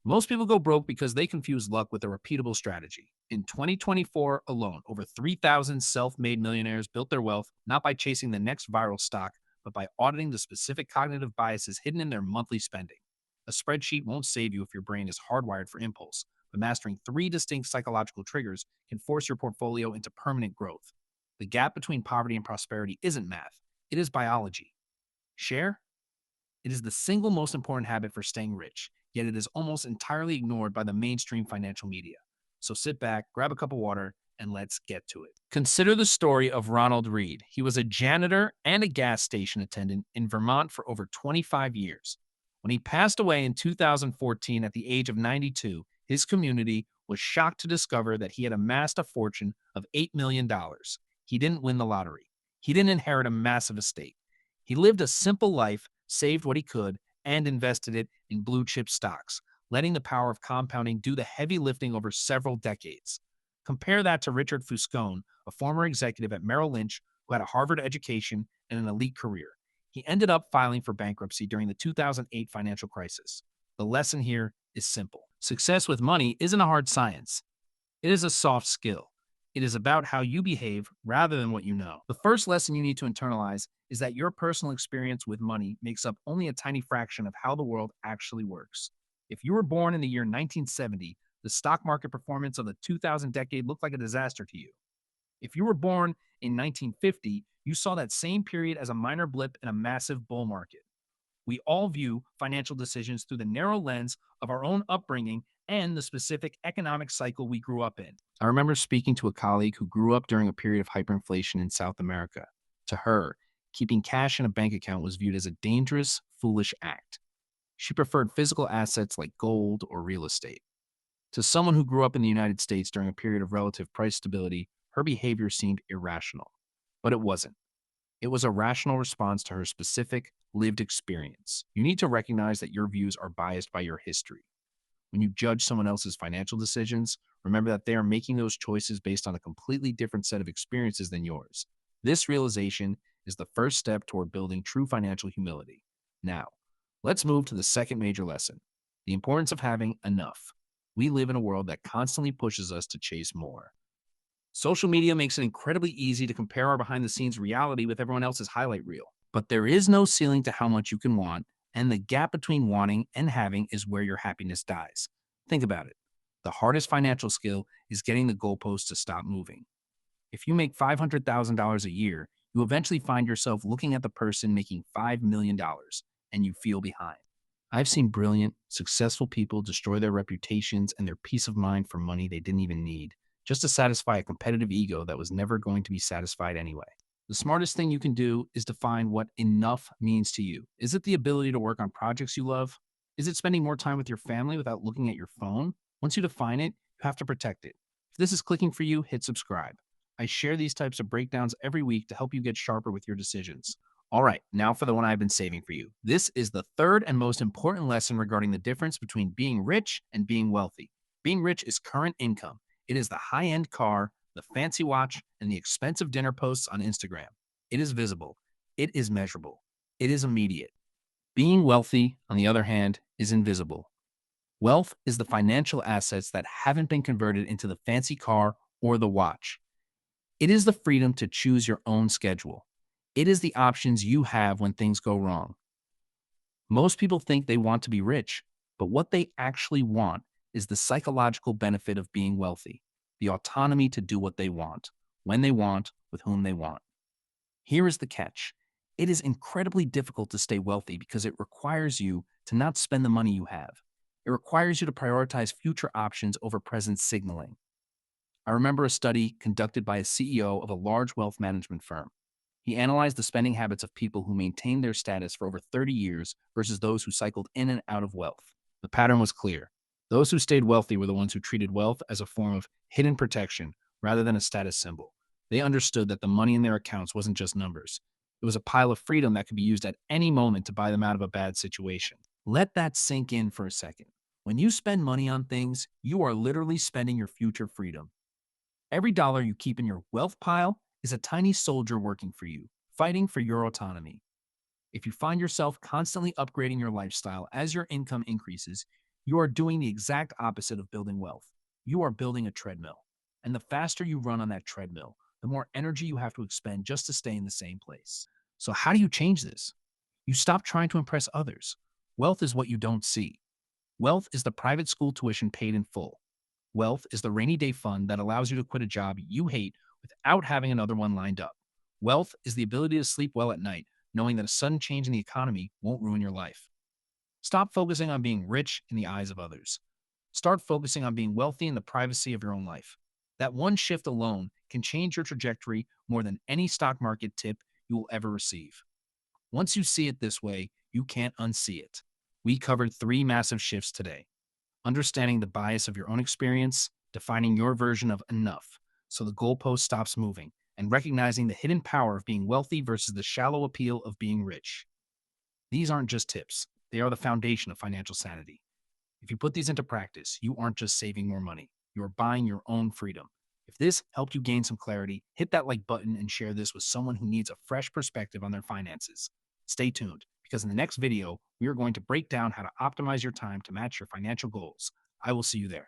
Most people go broke because they confuse luck with a repeatable strategy. In 2024 alone, over 3,000 self made millionaires built their wealth not by chasing the next viral stock, but by auditing the specific cognitive biases hidden in their monthly spending. A spreadsheet won't save you if your brain is hardwired for impulse, but mastering three distinct psychological triggers can force your portfolio into permanent growth. The gap between poverty and prosperity isn't math, it is biology. Share? It is the single most important habit for staying rich, yet it is almost entirely ignored by the mainstream financial media. So sit back, grab a cup of water, and let's get to it. Consider the story of Ronald Reed. He was a janitor and a gas station attendant in Vermont for over 25 years. When he passed away in 2014 at the age of 92, his community was shocked to discover that he had amassed a fortune of $8 million. dollars. He didn't win the lottery. He didn't inherit a massive estate. He lived a simple life, saved what he could, and invested it in blue chip stocks, letting the power of compounding do the heavy lifting over several decades. Compare that to Richard Fuscone, a former executive at Merrill Lynch who had a Harvard education and an elite career. He ended up filing for bankruptcy during the 2008 financial crisis. The lesson here is simple. Success with money isn't a hard science. It is a soft skill. It is about how you behave rather than what you know. The first lesson you need to internalize is that your personal experience with money makes up only a tiny fraction of how the world actually works. If you were born in the year 1970, the stock market performance of the 2000 decade looked like a disaster to you. If you were born in 1950, you saw that same period as a minor blip in a massive bull market. We all view financial decisions through the narrow lens of our own upbringing and the specific economic cycle we grew up in. I remember speaking to a colleague who grew up during a period of hyperinflation in South America. To her, keeping cash in a bank account was viewed as a dangerous, foolish act. She preferred physical assets like gold or real estate. To someone who grew up in the United States during a period of relative price stability, her behavior seemed irrational. But it wasn't. It was a rational response to her specific, lived experience. You need to recognize that your views are biased by your history. When you judge someone else's financial decisions, remember that they are making those choices based on a completely different set of experiences than yours. This realization is the first step toward building true financial humility. Now, let's move to the second major lesson, the importance of having enough. We live in a world that constantly pushes us to chase more. Social media makes it incredibly easy to compare our behind the scenes reality with everyone else's highlight reel. But there is no ceiling to how much you can want, and the gap between wanting and having is where your happiness dies. Think about it. The hardest financial skill is getting the goalposts to stop moving. If you make $500,000 a year, you eventually find yourself looking at the person making $5 million dollars, and you feel behind. I've seen brilliant, successful people destroy their reputations and their peace of mind for money they didn't even need, just to satisfy a competitive ego that was never going to be satisfied anyway. The smartest thing you can do is define what enough means to you. Is it the ability to work on projects you love? Is it spending more time with your family without looking at your phone? Once you define it, you have to protect it. If this is clicking for you, hit subscribe. I share these types of breakdowns every week to help you get sharper with your decisions. All right, now for the one I've been saving for you. This is the third and most important lesson regarding the difference between being rich and being wealthy. Being rich is current income. It is the high end car, the fancy watch, and the expensive dinner posts on Instagram. It is visible. It is measurable. It is immediate. Being wealthy, on the other hand, is invisible. Wealth is the financial assets that haven't been converted into the fancy car or the watch. It is the freedom to choose your own schedule. It is the options you have when things go wrong. Most people think they want to be rich, but what they actually want is the psychological benefit of being wealthy, the autonomy to do what they want, when they want, with whom they want. Here is the catch. It is incredibly difficult to stay wealthy because it requires you to not spend the money you have. It requires you to prioritize future options over present signaling. I remember a study conducted by a CEO of a large wealth management firm. He analyzed the spending habits of people who maintained their status for over 30 years versus those who cycled in and out of wealth. The pattern was clear. Those who stayed wealthy were the ones who treated wealth as a form of hidden protection rather than a status symbol. They understood that the money in their accounts wasn't just numbers. It was a pile of freedom that could be used at any moment to buy them out of a bad situation. Let that sink in for a second. When you spend money on things, you are literally spending your future freedom. Every dollar you keep in your wealth pile is a tiny soldier working for you, fighting for your autonomy. If you find yourself constantly upgrading your lifestyle as your income increases, You are doing the exact opposite of building wealth. You are building a treadmill. And the faster you run on that treadmill, the more energy you have to expend just to stay in the same place. So, how do you change this? You stop trying to impress others. Wealth is what you don't see. Wealth is the private school tuition paid in full. Wealth is the rainy day fund that allows you to quit a job you hate without having another one lined up. Wealth is the ability to sleep well at night, knowing that a sudden change in the economy won't ruin your life. Stop focusing on being rich in the eyes of others. Start focusing on being wealthy in the privacy of your own life. That one shift alone can change your trajectory more than any stock market tip you will ever receive. Once you see it this way, you can't unsee it. We covered three massive shifts today: understanding the bias of your own experience, defining your version of enough so the goalpost stops moving, and recognizing the hidden power of being wealthy versus the shallow appeal of being rich. These aren't just tips, they are the foundation of financial sanity. If you put these into practice, you aren't just saving more money, you are buying your own freedom. If this helped you gain some clarity, hit that like button and share this with someone who needs a fresh perspective on their finances. Stay tuned, because in the next video, we are going to break down how to optimize your time to match your financial goals. I will see you there.